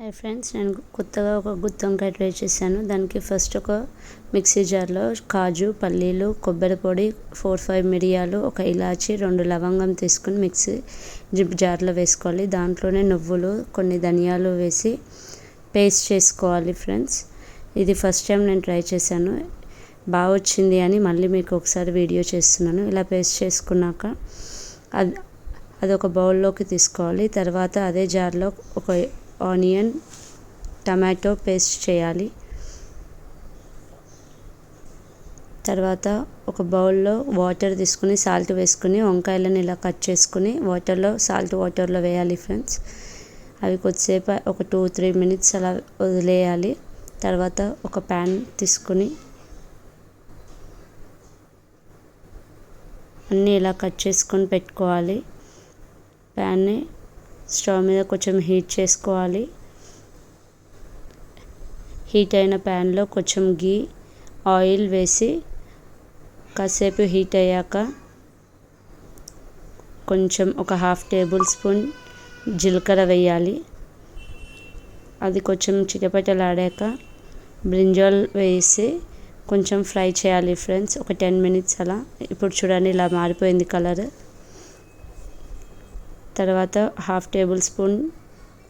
Hi friends, నేను కొత్తగా ఒక గుత్తి వంకాయ ట్రై చేశాను. దానికి ఫస్ట్ ఒక మిక్సీ జార్లో కాజు, పల్లీలు, కొబ్బరి పొడి, 4-5 మిరియాలు, ఒక ఇలాచి, 2 లవంగం తీసుకుని మిక్సీ జార్లో వేసుకోవాలి. దాంట్లోనే నువ్వులు, కొన్ని ధనియాలు వేసి పేస్ట్ చేసుకోవాలి ఫ్రెండ్స్. ఇది ఫస్ట్ టైం నేను ట్రై చేశాను, బాగా వచ్చింది అని మళ్ళీ మీకు ఒకసారి వీడియో చేస్తున్నాను. ఇలా పేస్ట్ చేసుకున్నాక అది ఒక బౌల్లోకి తీసుకోవాలి. తర్వాత అదే జార్లో ఒక ఆనియన్, టమాటో పేస్ట్ చేయాలి. తర్వాత ఒక బౌల్లో వాటర్ తీసుకుని సాల్ట్ వేసుకుని వంకాయలను ఇలా కట్ చేసుకుని వాటర్లో వేయాలి ఫ్రెండ్స్. అవి కొద్దిసేపు ఒక 2-3 మినిట్స్ అలా వదిలేయాలి. తర్వాత ఒక ప్యాన్ తీసుకుని అన్నీ ఇలా కట్ చేసుకొని పెట్టుకోవాలి. ప్యాన్ని స్టవ్ మీద కొంచెం హీట్ చేసుకోవాలి. హీట్ అయిన ప్యాన్లో కొంచెం గీ, ఆయిల్ వేసి కాసేపు హీట్ అయ్యాక కొంచెం ఒక 1/2 టేబుల్ స్పూన్ జీలకర్ర వేయాలి. అది కొంచెం చిటపటలాడాక బ్రింజాల్ వేసి కొంచెం ఫ్రై చేయాలి ఫ్రెండ్స్, ఒక 10 మినిట్స్ అలా. ఇప్పుడు చూడండి, ఇలా మారిపోయింది కలర్. తర్వాత 1/2 టేబుల్ స్పూన్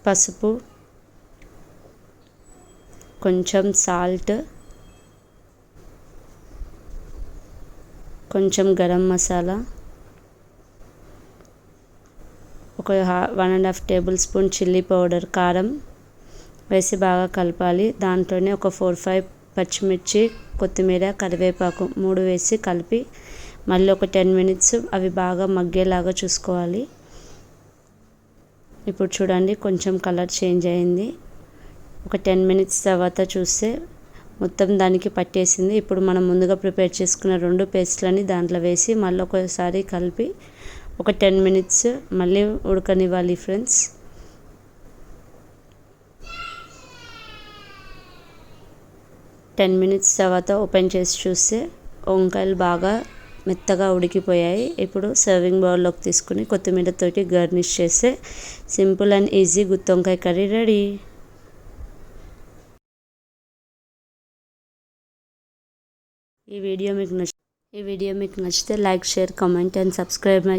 పసుపు, కొంచెం సాల్ట్, కొంచెం గరం మసాలా, ఒక 1.5 టేబుల్ స్పూన్ చిల్లీ పౌడర్, కారం వేసి బాగా కలపాలి. దాంట్లోనే ఒక 4-5 పచ్చిమిర్చి, కొత్తిమీర, కరివేపాకు 3 వేసి కలిపి మళ్ళీ ఒక 10 మినిట్స్ అవి బాగా మగ్గేలాగా చూసుకోవాలి. ఇప్పుడు చూడండి, కొంచెం కలర్ చేంజ్ అయింది. ఒక 10 మినిట్స్ తర్వాత చూస్తే మొత్తం దానికి పట్టేసింది. ఇప్పుడు మనం ముందుగా ప్రిపేర్ చేసుకున్న 2 పేస్ట్లని దాంట్లో వేసి మళ్ళీ ఒకసారి కలిపి ఒక 10 మినిట్స్ మళ్ళీ ఉడకనివ్వాలి ఫ్రెండ్స్. మినిట్స్ తర్వాత ఓపెన్ చేసి చూస్తే వంకాయలు బాగా మెత్తగా ఉడికిపోయాయి. ఇప్పుడు సర్వింగ్ బౌల్లోకి తీసుకుని కొత్తిమీరతోటి గార్నిష్ చేస్తే సింపుల్ అండ్ ఈజీ గుత్తి వంకాయ కర్రీ రెడీ. ఈ వీడియో మీకు నచ్చితే like, share, comment and subscribe my